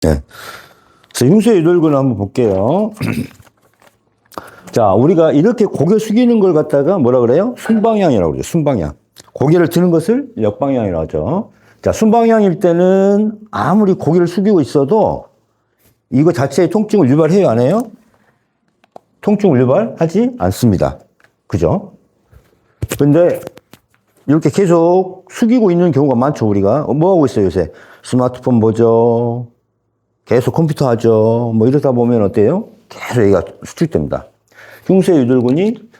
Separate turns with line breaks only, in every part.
네. 그래서 흉쇄유돌근을 한번 볼게요. 자, 우리가 이렇게 고개 숙이는 걸 갖다가 뭐라 그래요? 순방향이라고 그러죠. 순방향. 고개를 드는 것을 역방향이라고 하죠. 자, 순방향일 때는 아무리 고개를 숙이고 있어도 이거 자체의 통증을 유발해요, 안 해요? 통증을 유발하지 않습니다. 그죠? 근데 이렇게 계속 숙이고 있는 경우가 많죠, 우리가. 뭐 하고 있어요, 요새? 스마트폰 보죠. 계속 컴퓨터 하죠. 뭐 이러다 보면 어때요? 계속 얘가 수축됩니다. 흉쇄유돌근이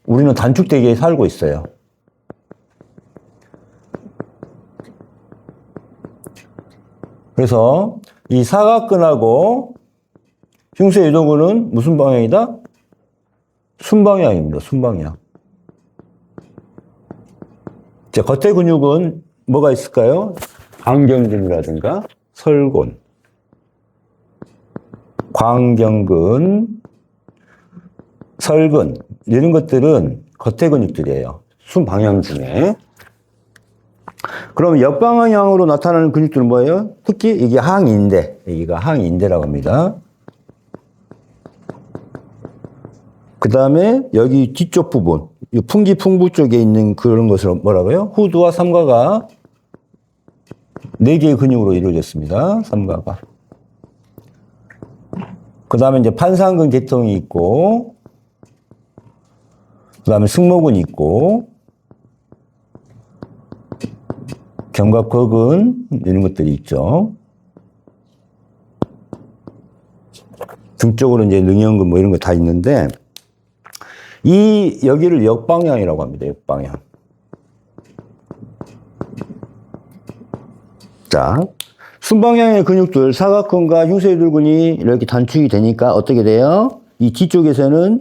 우리는 단축되게 살고 있어요. 그래서 이 사각근하고 흉쇄유돌근은 무슨 방향이다? 순방향입니다. 순방향. 자, 겉에 근육은 뭐가 있을까요? 광경근이라든가 설근, 광경근, 설근 이런 것들은 겉에 근육들이에요. 순방향 중에. 그럼 역방향으로 나타나는 근육들은 뭐예요? 특히 이게 항인대, 여기가 항인대라고 합니다. 그 다음에 여기 뒤쪽 부분, 이 풍기풍부 쪽에 있는 그런 것을 뭐라고요? 후두와 삼가가 4개의 근육으로 이루어졌습니다. 삼가가. 그 다음에 이제 판상근 계통이 있고, 그 다음에 승모근이 있고, 견갑거근, 이런 것들이 있죠. 등 쪽으로 이제 능형근 뭐 이런 거 다 있는데, 여기를 역방향이라고 합니다. 역방향. 자, 순방향의 근육들, 사각근과 흉쇄유돌근이 이렇게 단축이 되니까 어떻게 돼요? 이 뒤쪽에서는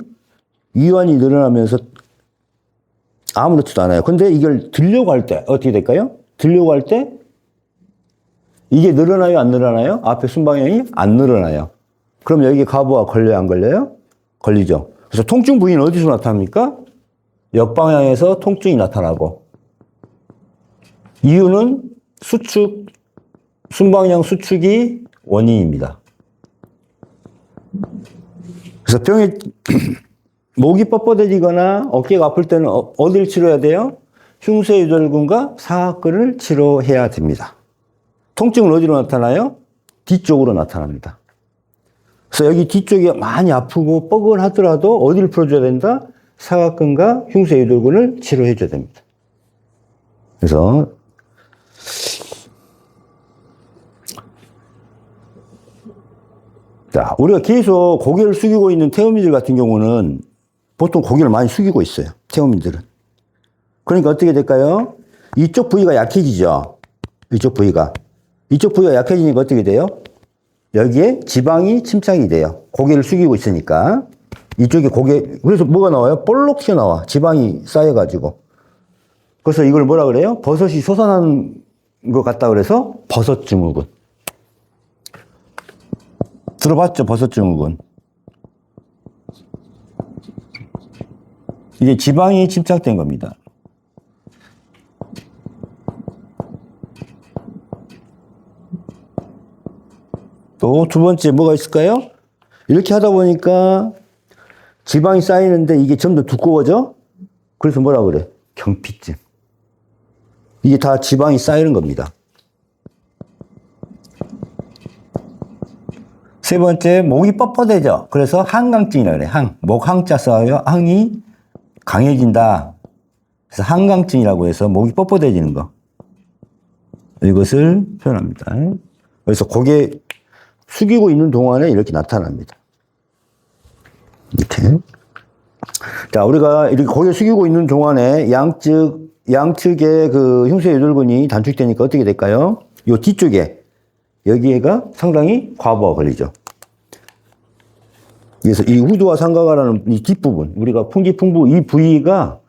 이완이 늘어나면서 아무렇지도 않아요. 근데 이걸 들려고 할 때 어떻게 될까요? 들려고 할 때 이게 늘어나요? 안 늘어나요? 앞에 순방향이 안 늘어나요. 그럼 여기 가부가 걸려요? 안 걸려요? 걸리죠. 그래서 통증 부위는 어디서 나타납니까? 역방향에서 통증이 나타나고, 이유는 수축, 순방향 수축이 원인입니다. 그래서 병이 목이 뻣뻣해지거나 어깨가 아플 때는 어디를 치료해야 돼요? 흉쇄유돌근과 사각근을 치료해야 됩니다. 통증은 어디로 나타나요? 뒤쪽으로 나타납니다. 그래서 여기 뒤쪽이 많이 아프고 뻐근하더라도 어디를 풀어줘야 된다? 사각근과 흉쇄유돌근을 치료해줘야 됩니다. 그래서 자, 우리가 계속 고개를 숙이고 있는 태음인들 같은 경우는 보통 고개를 많이 숙이고 있어요. 태음인들은. 그러니까 어떻게 될까요? 이쪽 부위가 약해지죠. 이쪽 부위가 약해지니까 어떻게 돼요? 여기에 지방이 침착이 돼요. 고개를 숙이고 있으니까. 이쪽에 그래서 뭐가 나와요? 볼록 튀어나와. 지방이 쌓여가지고. 그래서 이걸 뭐라 그래요? 버섯이 솟아나는 것 같다 그래서 버섯증후군. 들어봤죠? 버섯증후군. 이게 지방이 침착된 겁니다. 또 두 번째 뭐가 있을까요? 이렇게 하다 보니까 지방이 쌓이는데 이게 좀 더 두꺼워져? 그래서 뭐라 그래? 경피증. 이게 다 지방이 쌓이는 겁니다. 세 번째, 목이 뻣뻣해져. 그래서 한강증이라고 그래. 목 항자 써요. 항이 강해진다. 그래서 한강증이라고 해서 목이 뻣뻣해지는 거. 이것을 표현합니다. 그래서 고개 숙이고 있는 동안에 이렇게 나타납니다. 이렇게. 자, 우리가 이렇게 고개 숙이고 있는 동안에 양측의 그 흉쇄유돌근이 단축되니까 어떻게 될까요? 요 뒤쪽에, 여기가 상당히 과부하 걸리죠. 그래서 이 후두와 삼가가라는 이 뒷부분, 우리가 풍기풍부 이 부위가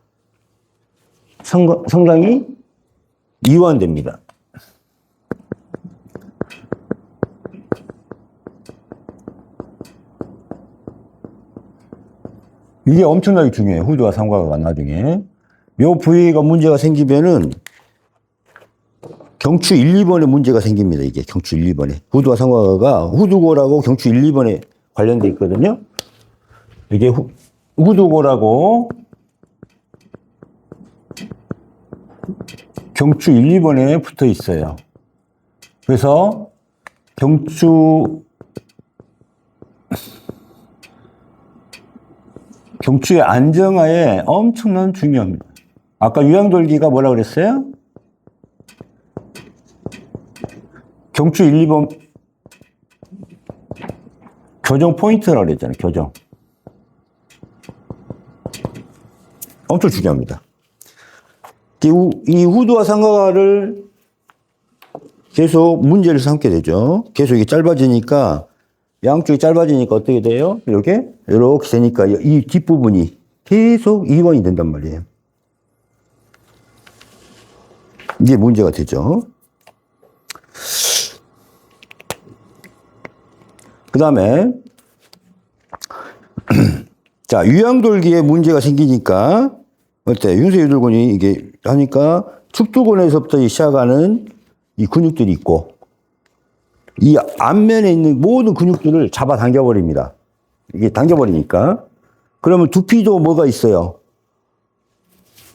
상당히 이완됩니다. 이게 엄청나게 중요해요. 후두와 삼가가 나중에. 이 부위가 문제가 생기면은 경추 1, 2번에 문제가 생깁니다. 이게 경추 1, 2번에. 후두와 상과가 후두골하고 경추 1, 2번에 관련돼 있거든요. 이게 후두골하고 경추 1, 2번에 붙어 있어요. 그래서 경추의 안정화에 엄청난 중요합니다. 아까 유양돌기가 뭐라 그랬어요? 경추 1, 2번 교정 포인트라고 그랬잖아요. 교정. 엄청 중요합니다. 이 후두와 상가를 계속 문제를 삼게 되죠. 계속 이게 짧아지니까, 양쪽이 짧아지니까 어떻게 돼요? 이렇게 되니까 이 뒷부분이 계속 이완이 된단 말이에요. 이게 문제가 되죠. 그 다음에, 자, 유양돌기에 문제가 생기니까, 어때? 윤쇄유돌근이 이게 하니까 축두근에서부터 시작하는 이 근육들이 있고, 이 앞면에 있는 모든 근육들을 잡아 당겨버립니다. 이게 당겨버리니까. 그러면 두피도 뭐가 있어요?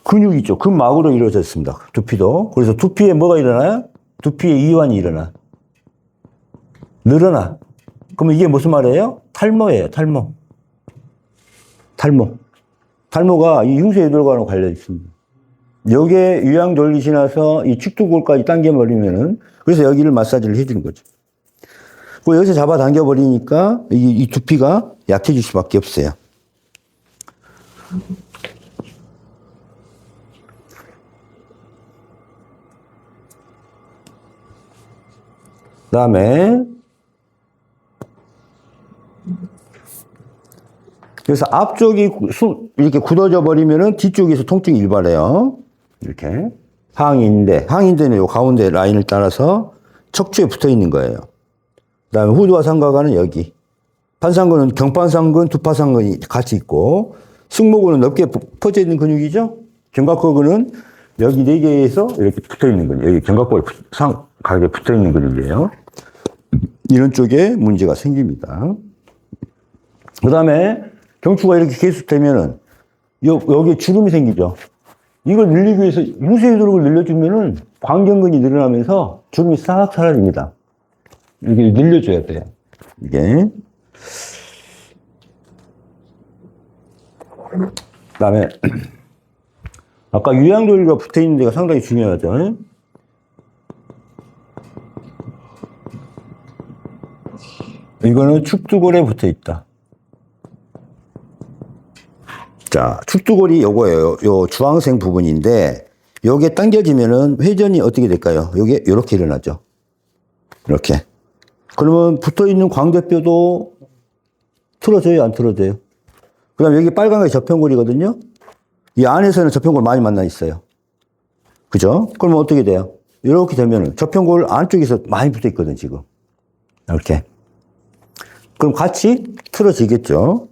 근육이 있죠. 근막으로 이루어져 있습니다. 두피도. 그래서 두피에 뭐가 일어나요? 두피에 이완이 일어나. 늘어나. 그러면 이게 무슨 말이에요? 탈모예요, 탈모. 탈모가 이 흉쇄유돌과는 관련이 있습니다. 여기에 유양돌기 지나서 이 축두골까지 당겨버리면은, 그래서 여기를 마사지를 해주는 거죠. 그 여기서 잡아 당겨버리니까 이 두피가 약해질 수밖에 없어요. 그 다음에, 그래서 앞쪽이 이렇게 굳어져 버리면은 뒤쪽에서 통증이 일발해요. 이렇게. 항인대는 요 가운데 라인을 따라서 척추에 붙어 있는 거예요. 그 다음에 후두와 상가가는 여기. 판상근은 경판상근, 두파상근이 같이 있고, 승모근은 넓게 퍼져 있는 근육이죠? 견갑골근은 여기 네 개에서 이렇게 붙어 있는 근육. 여기 견갑골 가게 붙어 있는 근육이에요. 이런 쪽에 문제가 생깁니다. 그 다음에 경추가 이렇게 계속되면은 여기에 주름이 생기죠. 이걸 늘리기 위해서 흉쇄유돌근을 늘려주면은 광견근이 늘어나면서 주름이 싹 사라집니다. 이게 늘려줘야 돼요. 이게. 그 다음에 아까 유양돌기가 붙어 있는 데가 상당히 중요하죠. 이거는 축두골에 붙어 있다. 자, 축두골이 요거예요. 요 주황색 부분인데, 요게 당겨지면은 회전이 어떻게 될까요? 요게 요렇게 일어나죠. 이렇게. 그러면 붙어 있는 광대뼈도 틀어져요, 안 틀어져요? 그 다음에 여기 빨간 게 저평골이거든요? 이 안에서는 저평골 많이 만나 있어요. 그죠? 그러면 어떻게 돼요? 이렇게 되면은 저평골 안쪽에서 많이 붙어 있거든, 지금. 이렇게. 그럼 같이 틀어지겠죠?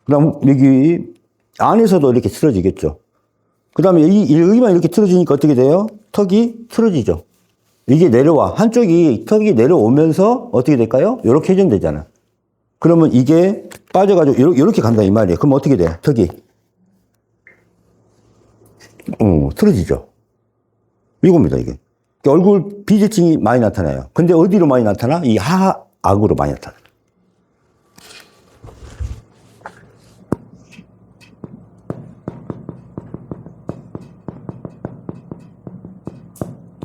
그 다음 여기 안에서도 이렇게 틀어지겠죠. 그 다음에 여기만 이렇게 틀어지니까 어떻게 돼요? 턱이 틀어지죠. 이게 내려와. 한쪽이 턱이 내려오면서 어떻게 될까요? 이렇게 회전되잖아. 그러면 이게 빠져가지고 이렇게 간다 이 말이에요. 그럼 어떻게 돼? 턱이. 틀어지죠. 이겁니다, 이게. 얼굴 비대칭이 많이 나타나요. 근데 어디로 많이 나타나? 이 하악으로 많이 나타나.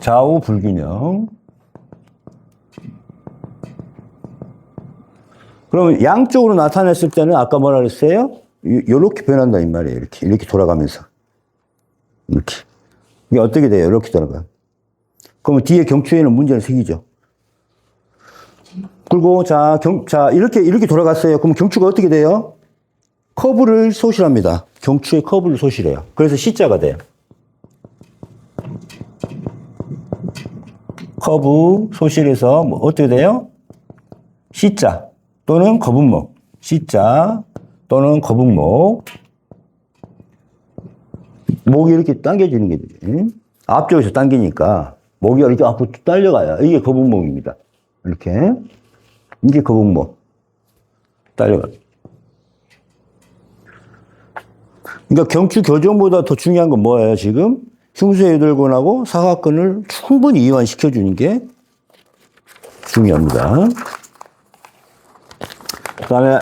좌우 불균형. 그러면 양쪽으로 나타냈을 때는 아까 뭐라 그랬어요? 요렇게 변한다 이 말이에요. 이렇게 돌아가면서. 이렇게. 이게 어떻게 돼요? 이렇게 돌아가요. 그러면 뒤에 경추에는 문제는 생기죠. 그리고 자, 이렇게 돌아갔어요. 그럼 경추가 어떻게 돼요? 커브를 소실합니다. 경추의 커브를 소실해요. 그래서 C자가 돼요. 커브 소실해서 뭐 어떻게 돼요? C자 또는 거북목. C자 또는 거북목. 목이 이렇게 당겨지는 게 되지. 앞쪽에서 당기니까 목이 이렇게 앞으로 딸려가요. 이게 거북목입니다. 이렇게. 이게 거북목. 딸려가요. 그러니까 경추 교정보다 더 중요한 건 뭐예요, 지금? 흉쇄유돌근하고 사각근을 충분히 이완시켜주는 게 중요합니다. 그 다음에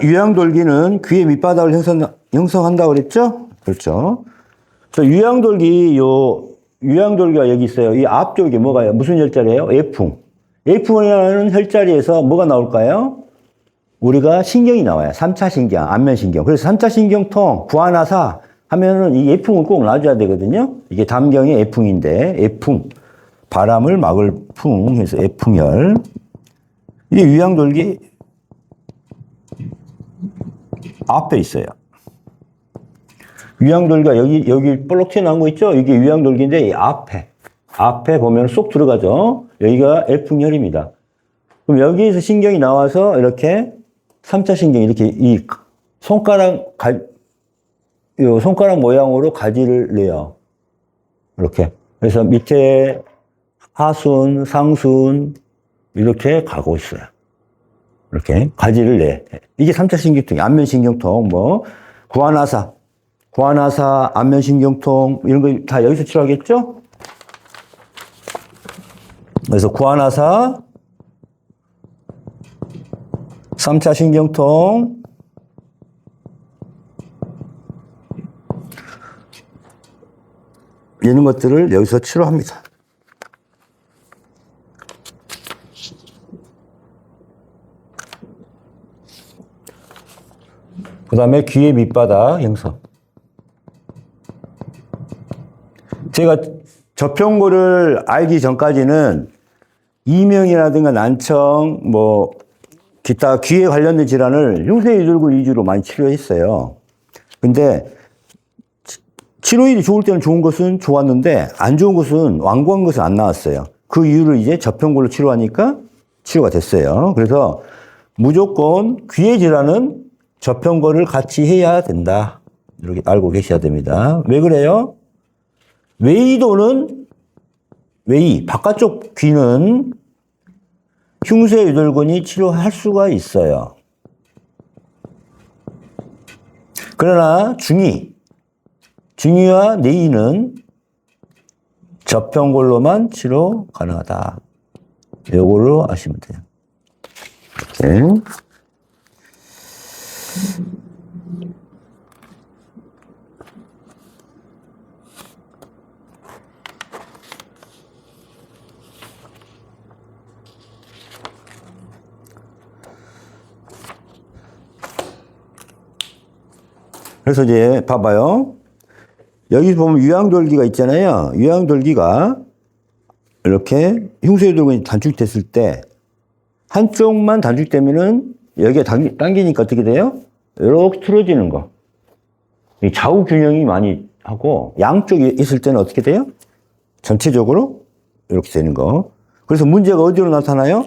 유양돌기는 귀의 밑바닥을 형성한다고 그랬죠? 그렇죠. 그래서 유양돌기가 여기 있어요. 이 앞쪽에 뭐가요? 무슨 혈자리예요? F풍. F풍이라는 혈자리에서 뭐가 나올까요? 우리가 신경이 나와요. 3차 신경, 안면신경. 그래서 3차 신경통, 구안하사 하면은 이 F풍을 꼭 놔줘야 되거든요. 이게 담경의 F풍인데, F풍. 바람을 막을 풍, 해서 F풍혈. 이게 유양돌기 앞에 있어요. 유양돌기가 여기 볼록 튀어나온 거 있죠? 이게 유양돌기인데, 이 앞에 보면 쏙 들어가죠? 여기가 F풍혈입니다. 그럼 여기에서 신경이 나와서 이렇게 3차 신경 이렇게 이 손가락 모양으로 가지를 내요. 이렇게. 그래서 밑에 하순, 상순 이렇게 가고 있어요. 이렇게 가지를 내. 이게 3차 신경통, 안면신경통, 뭐 구안하사, 안면신경통 이런 거 다 여기서 치료하겠죠? 그래서 구안하사 3차 신경통, 이런 것들을 여기서 치료합니다. 그 다음에 귀의 밑바닥 형성. 제가 저평고를 알기 전까지는 이명이라든가 난청, 뭐 기타 귀에 관련된 질환을 흉쇄유돌근 위주로 많이 치료했어요. 근데 치료율이 좋을 때는 좋은 것은 좋았는데 안 좋은 것은 완고한 것은 안 나왔어요. 그 이유를 이제 저평고로 치료하니까 치료가 됐어요. 그래서 무조건 귀의 질환은 저평고를 같이 해야 된다. 이렇게 알고 계셔야 됩니다. 왜 그래요? 바깥쪽 귀는 흉쇄유돌근이 치료할 수가 있어요. 그러나 중이와 내이는 저평골로만 치료 가능하다. 요거로 아시면 돼요. 네. 그래서 이제 봐봐요. 여기 보면 유양돌기가 있잖아요. 유양돌기가 이렇게 흉쇄유돌근이 단축됐을 때 한쪽만 단축되면은 여기가 당기니까 어떻게 돼요? 이렇게 틀어지는 거. 좌우 균형이 많이 하고 양쪽이 있을 때는 어떻게 돼요? 전체적으로 이렇게 되는 거. 그래서 문제가 어디로 나타나요?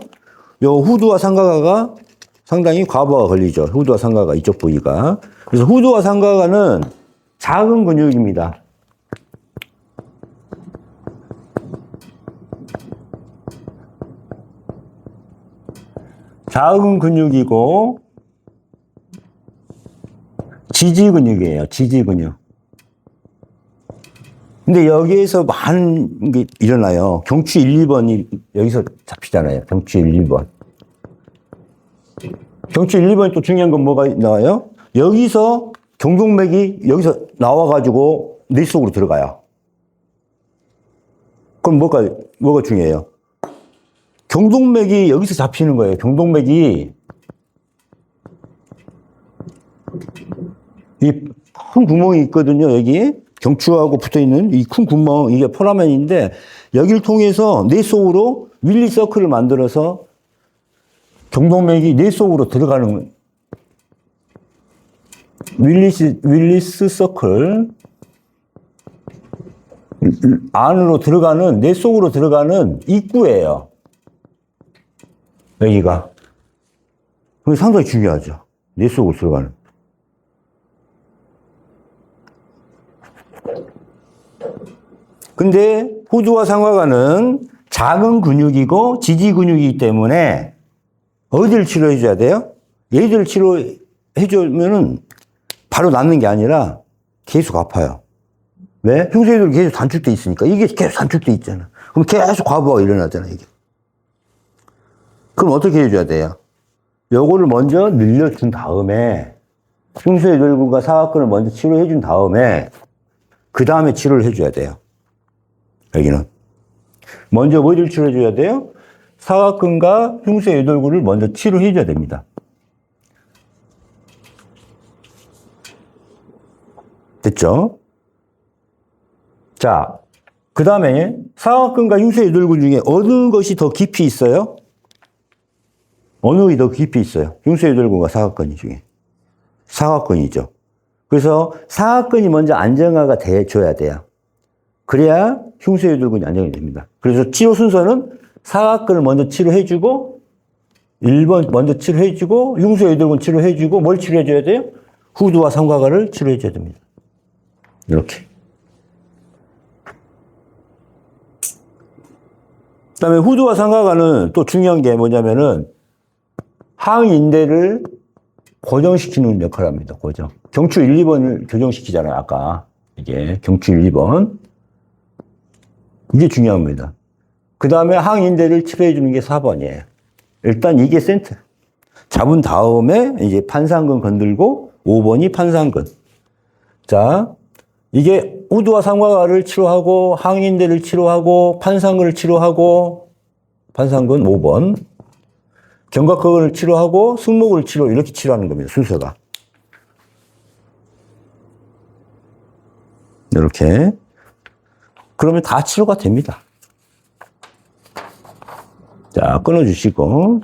요 후두와 상가가가 상당히 과부하가 걸리죠. 후두와 상가가 이쪽 부위가. 그래서 후두와 상가가는 작은 근육입니다. 작은 근육이고 지지 근육이에요. 지지 근육. 근데 여기에서 많은 게 일어나요. 경추 1, 2번이 여기서 잡히잖아요. 경추 1, 2번. 경추 1, 2번이 또 중요한 건 뭐가 나와요? 여기서 경동맥이 여기서 나와가지고 뇌 속으로 들어가요. 그럼 뭐가 중요해요? 경동맥이 여기서 잡히는 거예요. 경동맥이 이 큰 구멍이 있거든요. 여기 경추하고 붙어있는 이 큰 구멍, 이게 포라멘인데 여기를 통해서 뇌 속으로 윌리 서클을 만들어서 경동맥이 뇌 속으로 들어가는 윌리스 서클 안으로 들어가는, 뇌 속으로 들어가는 입구예요. 여기가. 그게 상당히 중요하죠. 뇌 속으로 들어가는. 근데 후두와 상하관은 작은 근육이고 지지 근육이기 때문에 어디를 치료해 줘야 돼요? 얘들을 치료해 주면은 바로 낫는 게 아니라 계속 아파요. 왜? 흉쇄유돌 계속 단축돼 있으니까. 이게 계속 단축돼 있잖아. 그럼 계속 과부하가 일어나잖아, 이게. 그럼 어떻게 해줘야 돼요? 요거를 먼저 늘려준 다음에 흉쇄유돌근과 사각근을 먼저 치료해 준 다음에 그 다음에 치료를 해줘야 돼요. 여기는. 먼저 뭐를 치료해 줘야 돼요? 사각근과 흉쇄유돌근을 먼저 치료해 줘야 됩니다. 됐죠? 자, 그 다음에 사각근과 흉쇄유돌근 중에 어느 것이 더 깊이 있어요? 어느 게 더 깊이 있어요? 흉쇄유돌근과 사각근 중에. 사각근이죠. 그래서 사각근이 먼저 안정화가 돼줘야 돼요. 그래야 흉쇄유돌근이 안정이 됩니다. 그래서 치료 순서는 사각근을 먼저 치료해주고 1번 먼저 치료해주고 흉쇄유돌근 치료해주고 뭘 치료해줘야 돼요? 후두와 삼각근을 치료해줘야 됩니다. 이렇게. 그 다음에 후두와 삼각근은 또 중요한 게 뭐냐면은 항인대를 고정시키는 역할을 합니다. 고정. 경추 1, 2번을 교정시키잖아요. 아까. 이게 경추 1, 2번. 이게 중요합니다. 그 다음에 항인대를 치료해 주는 게 4번이에요. 일단 이게 센터. 잡은 다음에 이제 판상근 건들고 5번이 판상근. 자, 이게 후두와 삼각근을 치료하고 항인대를 치료하고 판상근을 치료하고 판상근 5번. 견갑근을 치료하고 승모근을 치료 이렇게 치료하는 겁니다. 순서가. 이렇게. 그러면 다 치료가 됩니다. 자, 끊어주시고.